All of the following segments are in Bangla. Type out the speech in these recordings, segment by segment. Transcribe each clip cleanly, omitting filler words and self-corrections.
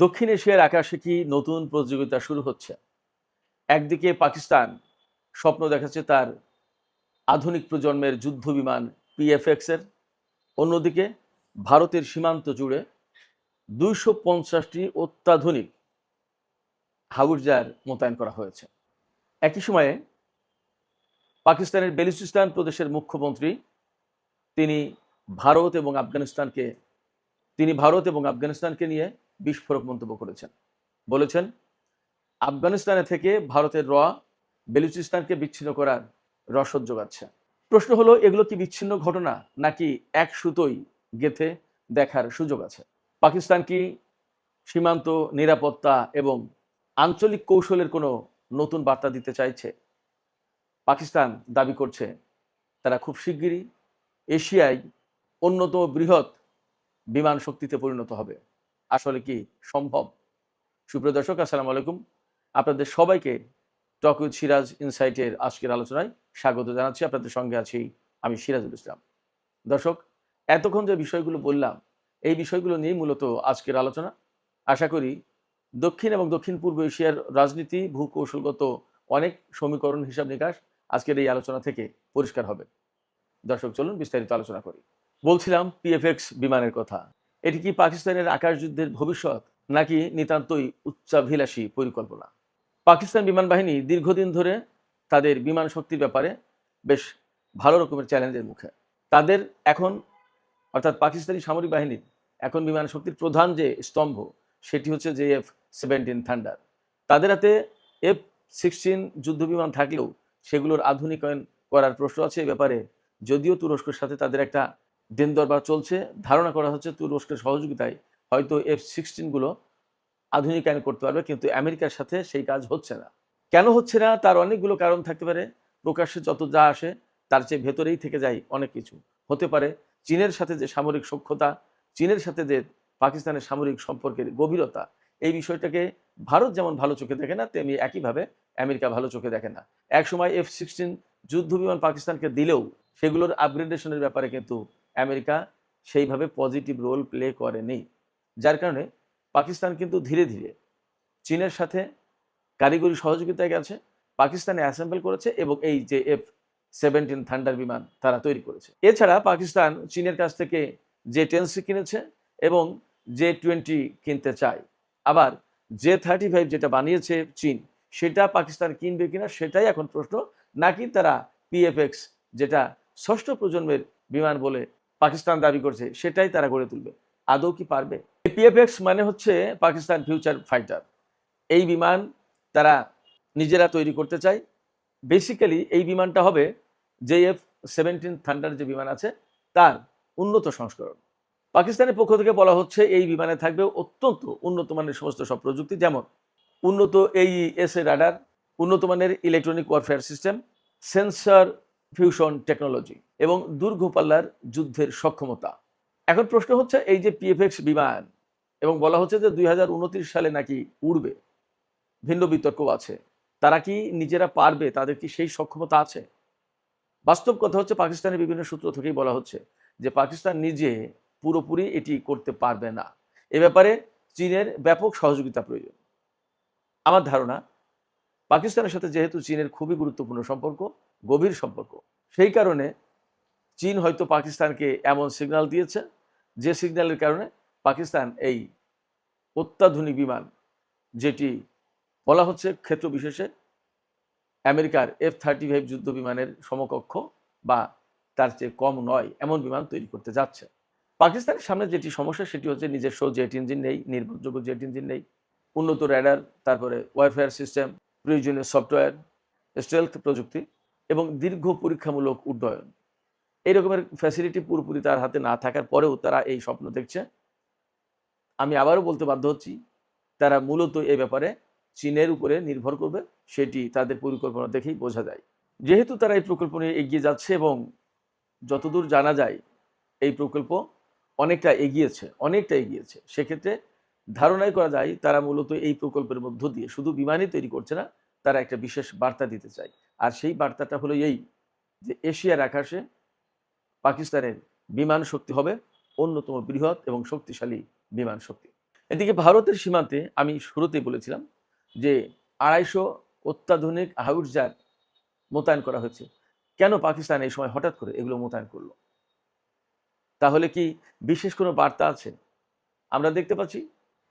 দক্ষিণ এশিয়ার আকাশে কি নতুন প্রতিযোগিতা শুরু হচ্ছে? একদিকে পাকিস্তান স্বপ্ন দেখাচ্ছে তার আধুনিক প্রজন্মের যুদ্ধ বিমান পিএফএক্স এর, অন্যদিকে ভারতের সীমান্ত জুড়ে ২৫০টি অত্যাধুনিক হাউটজার মোতায়েন করা হয়েছে। একই সময়ে পাকিস্তানের বেলুচিস্তান প্রদেশের মুখ্যমন্ত্রী তিনি ভারত এবং আফগানিস্তানকে নিয়ে বিস্ফোরক মন্তব্য করেছেন। বলেছেন, আফগানিস্তানে থেকে ভারতের বেলুচিস্তানকে বিচ্ছিন্ন করার রসদ যোগাচ্ছে। প্রশ্ন হলো, এগুলো কি বিচ্ছিন্ন ঘটনা নাকি এক সুতোই গেথে দেখার সুযোগ আছে? পাকিস্তান কি সীমান্ত নিরাপত্তা এবং আঞ্চলিক কৌশলের কোনো নতুন বার্তা দিতে চাইছে? পাকিস্তান দাবি করছে তারা খুব শিগগিরই এশিয়ায় অন্যতম বৃহৎ বিমান শক্তিতে পরিণত হবে। আসলে কি সম্ভব? সুপ্রিয় দর্শক, আসসালামু আলাইকুম। আপনাদের সবাইকে টক উইথ সিরাজ ইনসাইটের আজকের আলোচনায় স্বাগত জানাচ্ছি। আপনাদের সঙ্গে আছি আমি সিরাজুল ইসলাম। দর্শক, এতক্ষণ যে বিষয়গুলো বললাম, এই বিষয়গুলো নিয়ে মূলত আজকের আলোচনা। আশা করি দক্ষিণ এবং দক্ষিণ পূর্ব এশিয়ার রাজনীতি, ভূকৌশলগত অনেক সমীকরণ, হিসাব নিকাশ আজকের এই আলোচনা থেকে পরিষ্কার হবে। দর্শক, চলুন বিস্তারিত আলোচনা করি। বলছিলাম পিএফএক্স বিমানের কথা। এটি কি পাকিস্তানের আকাশ যুদ্ধের ভবিষ্যৎ নাকি নিতান্তই উচ্চাভিলাষী পরিকল্পনা? পাকিস্তান বিমান বাহিনী দীর্ঘদিন ধরে তাদের বিমান শক্তির ব্যাপারে বেশ ভালো রকমের চ্যালেঞ্জের মুখে। তাদের এখন, অর্থাৎ পাকিস্তানি সামরিক বাহিনীর এখন বিমান শক্তির প্রধান যে স্তম্ভ, সেটি হচ্ছে JF-17 থান্ডার। তাদের হাতে F-16 যুদ্ধ বিমান থাকলেও সেগুলোর আধুনিকায়ন করার প্রশ্ন আছে। এ ব্যাপারে যদিও তুরস্কের সাথে তাদের একটা দিন দরবার চলছে, ধারণা করা হচ্ছে তুরস্কের সহযোগিতায় হয়তো F-16 গুলো আধুনিকায়ন করতে পারবে, কিন্তু আমেরিকার সাথে সেই কাজ হচ্ছে না। কেন হচ্ছে না তার অনেকগুলো কারণ থাকতে পারে। প্রকাশ্যে যত যা আসে তার চেয়ে ভেতরেই থেকে যায় অনেক কিছু। হতে পারে চীনের সাথে যে সামরিক সখ্যতা, চীনের সাথে যে পাকিস্তানের সামরিক সম্পর্কের গভীরতা, এই বিষয়টাকে ভারত যেমন ভালো চোখে দেখে না, তেমনি একইভাবে আমেরিকা ভালো চোখে দেখে না। একসময় F-16 যুদ্ধ বিমান পাকিস্তানকে দিলেও সেগুলোর আপগ্রেডেশনের ব্যাপারে কিন্তু আমেরিকা সেইভাবে পজিটিভ রোল প্লে করেনি। যার কারণে পাকিস্তান কিন্তু ধীরে ধীরে চীনের সাথে কারিগরি সহযোগিতায় গেছে, পাকিস্তানে অ্যাসেম্বল করেছে এবং এই যে F-17 থান্ডার বিমান তারা তৈরি করেছে। এছাড়া পাকিস্তান চীনের কাছ থেকে J-10C কিনেছে এবং J-20 কিনতে চায়। আবার J-35 যেটা বানিয়েছে চীন, সেটা পাকিস্তান কিনবে কিনা সেটাই এখন প্রশ্ন। নাকি তারা পিএফএক্স, যেটা ষষ্ঠ প্রজন্মের বিমান বলে পাকিস্তান দাবি করছে, সেটাই তারা গড়ে তুলবে। আদৌ কি পারবে? পিএফএক্স মানে হচ্ছে পাকিস্তান ফিউচার ফাইটার। এই বিমান তারা নিজেরা তৈরি করতে চায়। বেসিক্যালি এই বিমানটা হবে JF-17 থান্ডার যে বিমান আছে তার উন্নত সংস্করণ। পাকিস্তানের পক্ষ থেকে বলা হচ্ছে এই বিমানে থাকবে অত্যন্ত উন্নত মানের সমস্ত সব প্রযুক্তি, যেমন উন্নত AESA রাডার, উন্নত মানের electronic warfare system, sensor fusion technology এবং দীর্ঘপাল্লার যুদ্ধের সক্ষমতা। এখন প্রশ্ন হচ্ছে, এই যে পিএফএক্স বিমান এবং বলা হচ্ছে যে 2029 সালে নাকি উড়বে, ভিন্ন বিতর্ক আছে। তারা কি নিজেরা পারবে? তাদের কি সেই সক্ষমতা আছে? বাস্তব কথা হচ্ছে, পাকিস্তানের বিভিন্ন সূত্র থেকেই বলা হচ্ছে যে পাকিস্তান নিজে পুরোপুরি এটি করতে পারবে না। এ ব্যাপারে চীনের ব্যাপক সহযোগিতা প্রয়োজন। আমার ধারণা, পাকিস্তানের সাথে যেহেতু চীনের খুবই গুরুত্বপূর্ণ সম্পর্ক, গভীর সম্পর্ক, সেই কারণে চীন হয়তো পাকিস্তানকে এমন সিগন্যাল দিয়েছে যে সিগন্যালের কারণে পাকিস্তান এই অত্যাধুনিক বিমান, যেটি বলা হচ্ছে ক্ষেত্র বিশেষে আমেরিকার F-35 যুদ্ধ বিমানের সমকক্ষ বা তার চেয়ে কম নয়, এমন বিমান তৈরি করতে যাচ্ছে। পাকিস্তানের সামনে যেটি সমস্যা, সেটি হচ্ছে নিজস্ব জেট ইঞ্জিন নেই, নির্ভরযোগ্য জেট ইঞ্জিন নেই, উন্নত র্যাডার, তারপরে ওয়ারফেয়ার সিস্টেম, প্রয়োজনীয় সফটওয়্যার, স্টেলথ প্রযুক্তি এবং দীর্ঘ পরীক্ষামূলক উড্ডয়ন। এই রকমের ফ্যাসিলিটি পুরোপুরি তার হাতে না থাকার পরেও তারা এই স্বপ্ন দেখছে। আমি আবারও বলতে বাধ্য হচ্ছি, তারা মূলত এ ব্যাপারে চীনের উপরে নির্ভর করবে, সেটি তাদের পরিকল্পনা দেখেই বোঝা যায়। যেহেতু তারা এই প্রকল্প নিয়ে এগিয়ে যাচ্ছে এবং যতদূর জানা যায় এই প্রকল্প অনেকটা এগিয়েছে, সেক্ষেত্রে ধারণাই করা যায় তারা মূলত এই প্রকল্পের মধ্য দিয়ে শুধু বিমানই তৈরি করছে না, তারা একটা বিশেষ বার্তা দিতে চায়। আর সেই বার্তাটা হলো এই, যে এশিয়ার আকাশে পাকিস্তানের বিমান শক্তি হবে অন্যতম বৃহৎ এবং শক্তিশালী বিমান শক্তি। এদিকে ভারতের সীমান্তে আমি শুরুতেই বলেছিলাম যে 250 অত্যাধুনিক হাউটজার মোতায়েন করা হয়েছে। কেন পাকিস্তান এই সময় হঠাৎ করে এগুলো মোতায়েন করলো? তাহলে কি বিশেষ কোনো বার্তা আছে? আমরা দেখতে পাচ্ছি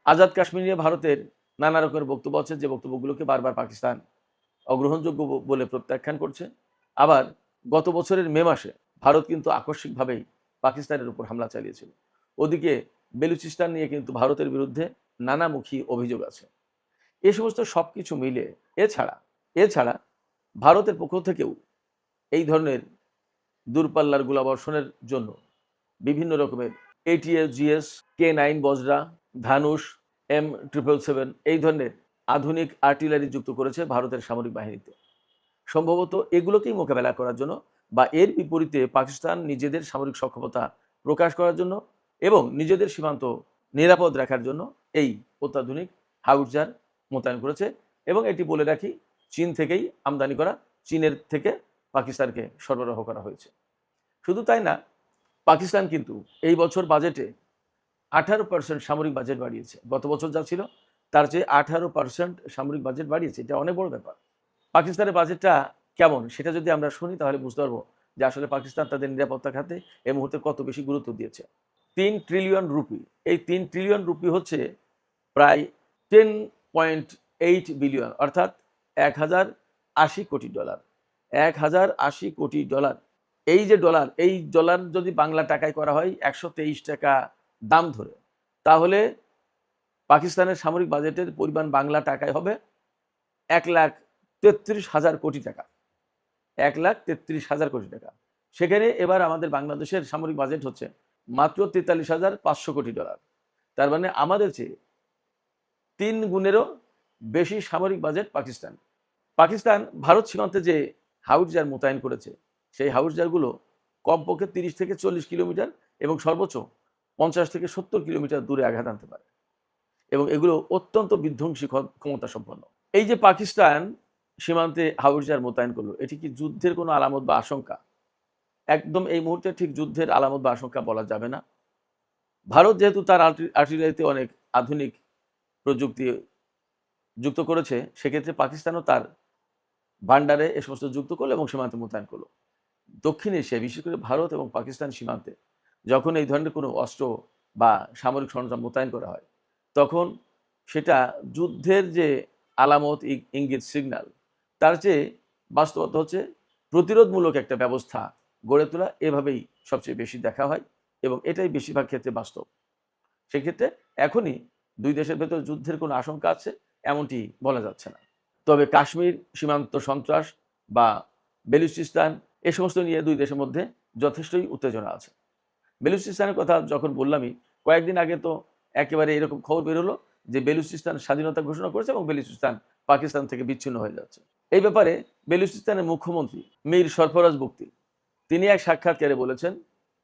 আজাদ কাশ্মীর নিয়ে ভারতের নানা রকমের বক্তব্য আছে, যে বক্তব্যগুলোকে বারবার পাকিস্তান অগ্রহণযোগ্য বলে প্রত্যাখ্যান করছে। আবার গত বছরের মে মাসে ভারত কিন্তু আকস্মিকভাবেই পাকিস্তানের উপর হামলা চালিয়েছিল। ওদিকে বেলুচিস্তান নিয়ে কিন্তু ভারতের বিরুদ্ধে নানামুখী অভিযোগ আছে। এ সমস্ত সবকিছু মিলে এছাড়া ভারতের পক্ষ থেকেও এই ধরনের দূরপাল্লার গোলাবর্ষণের জন্য বিভিন্ন রকমের ATLGS, K9 বজরা, ধানুষ, M777 এই ধরনের আধুনিক আর্টিলারি যুক্ত করেছে ভারতের সামরিক বাহিনীতে। সম্ভবত এগুলোকেই মোকাবেলা করার জন্য বা এর বিপরীতে পাকিস্তান নিজেদের সামরিক সক্ষমতা প্রকাশ করার জন্য এবং নিজেদের সীমান্ত নিরাপদ রাখার জন্য এই অত্যাধুনিক হাউটজার মোতায়েন করেছে। এবং এটি বলে রাখি, চীন থেকেই আমদানি করা, চীনের থেকে পাকিস্তানকে সরবরাহ করা হয়েছে। শুধু তাই না, পাকিস্তান কিন্তু এই বছর বাজেটে 18% সামরিক বাজেট বাড়িয়েছে। গত বছর যা ছিল তার চেয়ে 18% সামরিক বাজেট বাড়িয়েছে। এটা অনেক বড় ব্যাপার। পাকিস্তানের বাজেটটা কেমন সেটা যদি আমরা শুনি তাহলে বুঝতে পারবো যে আসলে পাকিস্তান তাদের নিরাপত্তা খাতে এই মুহূর্তে কত বেশি গুরুত্ব দিয়েছে। 3 ট্রিলিয়ন রুপি, এই 3 ট্রিলিয়ন রুপি হচ্ছে প্রায় 10.8 বিলিয়ন, অর্থাৎ 1080 কোটি ডলার। 1080 কোটি ডলার। এই যে ডলার, এই ডলার যদি বাংলা টাকায় করা হয় 123 টাকা দাম ধরে, তাহলে পাকিস্তানের সামরিক বাজেটের পরিমাণ বাংলা টাকায় হবে 1,33,000 কোটি টাকা। 1,33,000 কোটি টাকা। সেখানে এবার আমাদের বাংলাদেশের সামরিক বাজেট হচ্ছে মাত্র 43,500 কোটি ডলার। তার মানে আমাদের চেয়ে 3 গুণেরও বেশি সামরিক বাজেট পাকিস্তান। পাকিস্তান ভারত সীমান্তে যে হাউটজার মোতায়েন করেছে, সেই হাউটজারগুলো কমপক্ষে 30 থেকে 40 কিলোমিটার এবং সর্বোচ্চ 50 থেকে 70 কিলোমিটার দূরে আঘাত আনতে পারে এবং এগুলো অত্যন্ত বিধ্বংসী ক্ষমতা সম্পন্ন। এই যে পাকিস্তান সীমান্তে হাউটজার মোতায়েন করলো, এটি কি যুদ্ধের কোনো আলামত বা আশঙ্কা? একদম এই মুহূর্তে ঠিক যুদ্ধের আলামত বা আশঙ্কা বলা যাবে না। ভারত যেহেতু তার আর্টিলারিতে অনেক আধুনিক প্রযুক্তি যুক্ত করেছে, সেক্ষেত্রে পাকিস্তানও তার ভান্ডারে এ সমস্ত যুক্ত করলো এবং সীমান্তে মোতায়েন করলো। দক্ষিণ এশিয়ায় বিশেষ করে ভারত এবং পাকিস্তান সীমান্তে যখন এই ধরনের কোনো অস্ত্র বা সামরিক সরঞ্জাম মোতায়েন করা হয়, তখন সেটা যুদ্ধের যে আলামত, ইঙ্গিত, সিগন্যাল, তার চেয়ে বাস্তবতা হচ্ছে প্রতিরোধমূলক একটা ব্যবস্থা গড়ে তোলা। এভাবেই সবচেয়ে বেশি দেখা হয় এবং এটাই বেশিরভাগ ক্ষেত্রে বাস্তব। সেক্ষেত্রে এখনই দুই দেশের ভেতর যুদ্ধের কোনো আশঙ্কা আছে এমনটি বলা যাচ্ছে না। তবে কাশ্মীর সীমান্ত সন্ত্রাস বা বেলুচিস্তান এ সমস্ত নিয়ে দুই দেশের মধ্যে যথেষ্টই উত্তেজনা আছে। বেলুচিস্তানের কথা যখন বললামই, কয়েকদিন আগে তো একেবারে এরকম খবর বেরোলো যে বেলুচিস্তান স্বাধীনতা ঘোষণা করেছে এবং বেলুচিস্তান পাকিস্তান থেকে বিচ্ছিন্ন হয়ে যাচ্ছে। এই ব্যাপারে বেলুচিস্তানের মুখ্যমন্ত্রী মীর সরফরাজ বুকতি তিনি এক সাক্ষাৎকারে বলেছেন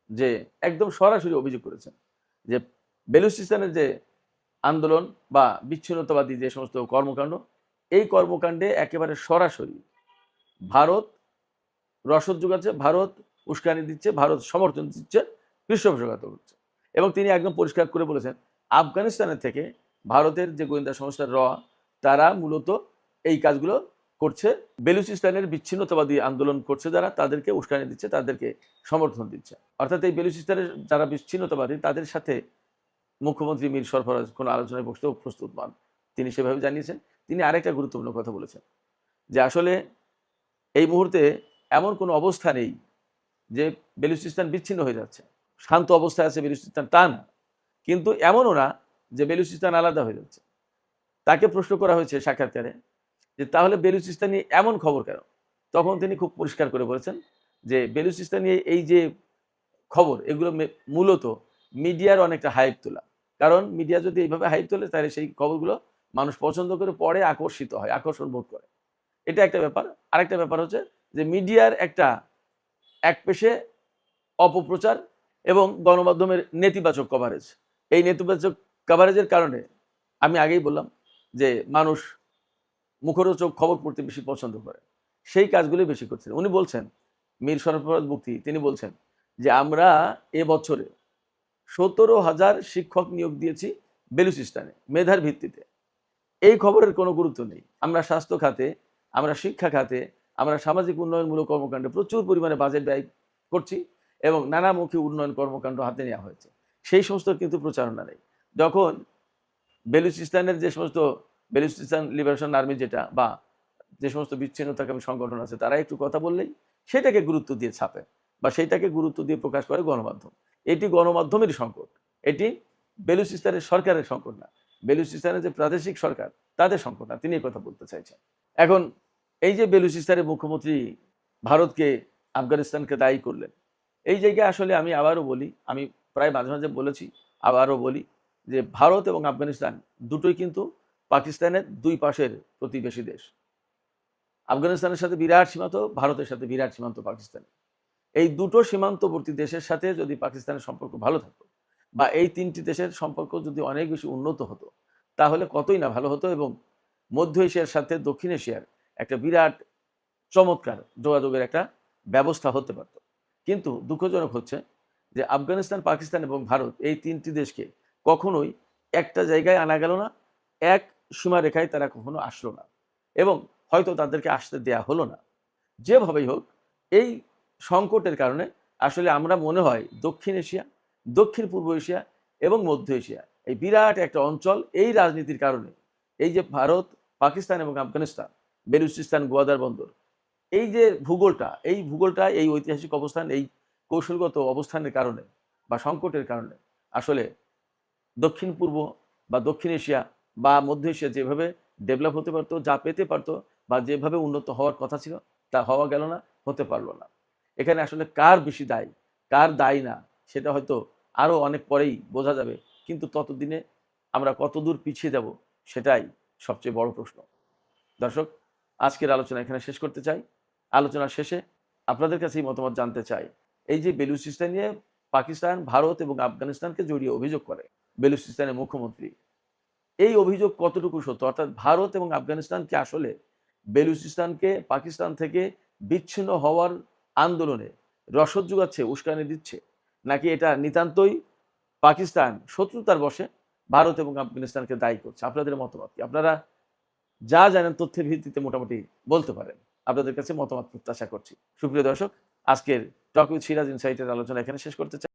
যে একদম সরাসরি অভিযোগ করেছেন যে বেলুচিস্তানের যে আন্দোলন বা বিচ্ছিন্নতাবাদী যে সমস্ত কর্মকাণ্ড, এই কর্মকাণ্ডে একেবারে সরাসরি ভারত রসদ যোগাচ্ছে, ভারত উস্কানি দিচ্ছে, ভারত সমর্থন দিচ্ছে, পৃষ্ঠপোষকতা করছে। এবং তিনি একদম পরিষ্কার করে বলেছেন আফগানিস্তানের থেকে ভারতের যে গোয়েন্দা সংস্থা তারা মূলত এই কাজগুলো করছে, বেলুচিস্তানের বিচ্ছিন্নতাবাদী আন্দোলন করছে যারা, তাদেরকে উস্কানি দিচ্ছে, তাদেরকে সমর্থন দিচ্ছে। অর্থাৎ এই বেলুচিস্তানের যারা বিচ্ছিন্নতাবাদী তাদের সাথে মুখ্যমন্ত্রী মীর সরফরাজ কোনো আলোচনায় বসতেও প্রস্তুত নন, তিনি সেভাবে জানিয়েছেন। তিনি আরেকটা গুরুত্বপূর্ণ কথা বলেছেন যে আসলে এই মুহূর্তে এমন কোনো অবস্থা নেই যে বেলুচিস্তান বিচ্ছিন্ন হয়ে যাচ্ছে, শান্ত অবস্থায় আছে বেলুচিস্তান, তা না। কিন্তু এমনও না যে বেলুচিস্তান আলাদা হয়ে যাচ্ছে। তাকে প্রশ্ন করা হয়েছে সাক্ষাৎকারে যে তাহলে বেলুচিস্তান নিয়ে এমন খবর কেন? তখন তিনি খুব পরিষ্কার করে বলেছেন যে বেলুচিস্তান নিয়ে এই যে খবর, এগুলো মূলত মিডিয়ার অনেকটা হাইপ তোলা। কারণ মিডিয়া যদি এইভাবে হাইপ তোলে তাহলে সেই খবরগুলো মানুষ পছন্দ করে, পড়ে, আকর্ষিত হয়, আকর্ষণ বোধ করে। এটা একটা ব্যাপার। আরেকটা ব্যাপার হচ্ছে যে মিডিয়ার একটা একপেশে অপপ্রচার এবং গণমাধ্যমের নেতিবাচক কভারেজ। এই নেতিবাচক কভারেজের কারণে আমি আগেই বললাম যে মানুষ মুখরোচক খবর পড়তে বেশি পছন্দ করে, সেই কাজগুলি বেশি করছেন। উনি বলছেন, মীর সরফরাজ বুকতি তিনি বলছেন, যে আমরা এবছরে 17,000 শিক্ষক নিয়োগ দিয়েছি বেলুচিস্তানে মেধার ভিত্তিতে। এই খবরের কোনো গুরুত্ব নেই। আমরা স্বাস্থ্য খাতে, আমরা শিক্ষা খাতে, আমরা সামাজিক উন্নয়নমূলক কর্মকাণ্ডে প্রচুর পরিমাণে বাজেট ব্যয় করছি এবং নানামুখী উন্নয়ন কর্মকাণ্ড হাতে নেওয়া হয়েছে। সেই সমস্ত কিন্তু প্রচারণা নেই। যখন বেলুচিস্তানের যে সমস্ত বেলুচিস্তান লিবারেশন আর্মি যেটা বা যে সমস্ত বিচ্ছিন্নতাকামী সংগঠন আছে তারা একটু কথা বললেই সেটাকে গুরুত্ব দিয়ে ছাপে বা সেইটাকে গুরুত্ব দিয়ে প্রকাশ করে গণমাধ্যম। এটি গণমাধ্যমেরই সংকট, এটি বেলুচিস্তানের সরকারের সংকট না, বেলুচিস্তানের যে প্রাদেশিক সরকার তাদের সংকট না। তিনি এই কথা বলতে চাইছেন। এখন এই যে বেলুচিস্তানের মুখ্যমন্ত্রী ভারতকে আফগানিস্তানকে দায়ী করলেন, এই জায়গায় আসলে আমি আবারও বলি, আমি প্রায় মাঝে মাঝে বলেছি, আবারও বলি যে ভারত এবং আফগানিস্তান দুটোই কিন্তু পাকিস্তানের দুই পাশের প্রতিবেশী দেশ। আফগানিস্তানের সাথে বিরাট সীমান্ত, ভারতের সাথে বিরাট সীমান্ত পাকিস্তানের। এই দুটো সীমান্তবর্তী দেশের সাথে যদি পাকিস্তানের সম্পর্ক ভালো থাকতো বা এই তিনটি দেশের সম্পর্ক যদি অনেক বেশি উন্নত হতো তাহলে কতই না ভালো হতো এবং মধ্য এশিয়ার সাথে দক্ষিণ এশিয়ার একটা বিরাট চমৎকার যোগাযোগের একটা ব্যবস্থা হতে পারত। কিন্তু দুঃখজনক হচ্ছে যে আফগানিস্তান, পাকিস্তান এবং ভারত এই তিনটি দেশকে কখনোই একটা জায়গায় আনা গেল না, এক সীমারেখায় তারা কখনো আসলো না এবং হয়তো তাদেরকে আসতে দেয়া হলো না। যেভাবেই হোক এই সংকটের কারণে আসলে আমরা মনে হয় দক্ষিণ এশিয়া, দক্ষিণ পূর্ব এশিয়া এবং মধ্য এশিয়া এই বিরাট একটা অঞ্চল এই রাজনীতির কারণে, এই যে ভারত, পাকিস্তান এবং আফগানিস্তান, বেলুচিস্তান, গোয়াদার বন্দর, এই যে ভূগোলটা, এই ভূগোলটা, এই ঐতিহাসিক অবস্থান, এই কৌশলগত অবস্থানের কারণে বা সংকটের কারণে আসলে দক্ষিণ পূর্ব বা দক্ষিণ এশিয়া বা মধ্য এশিয়া যেভাবে ডেভেলপ হতে পারতো, যা পেতে পারতো বা যেভাবে উন্নত হওয়ার কথা ছিল তা হওয়া গেল না, হতে পারলো না। এখানে আসলে কার বেশি দায়ী, কার দায়ী না, সেটা হয়তো আরও অনেক পরেই বোঝা যাবে। কিন্তু ততদিনে আমরা কতদূর পিছিয়ে যাব সেটাই সবচেয়ে বড় প্রশ্ন। দর্শক, আজকের আলোচনা এখানে শেষ করতে চাই। আলোচনার শেষে আপনাদের কাছেই মতামত জানতে চাই। এই যে বেলুচিস্তান নিয়ে পাকিস্তান, ভারত এবং আফগানিস্তানকে জড়িয়ে অভিযোগ করে বেলুচিস্তানের মুখ্যমন্ত্রী, এই অভিযোগ কতটুকু সত্য? অর্থাৎ ভারত এবং আফগানিস্তান কি আসলে বেলুচিস্তানকে পাকিস্তান থেকে বিচ্ছিন্ন হওয়ার আন্দোলনে রসদ যোগাচ্ছে, উস্কানি দিচ্ছে, নাকি এটা নিতান্তই পাকিস্তান শত্রুতার বশে ভারত এবং আফগানিস্তানকে দায়ী করছে? আপনাদের মতামত কি? আপনারা যা জানেন তথ্যের ভিত্তিতে মোটামুটি বলতে পারেন। আপনাদের কাছে মতামত প্রত্যাশা করছি। সুপ্রিয় দর্শক, আজকের টক উইথ সিরাজ ইনসাইটের আলোচনা এখানে শেষ করতে চাই।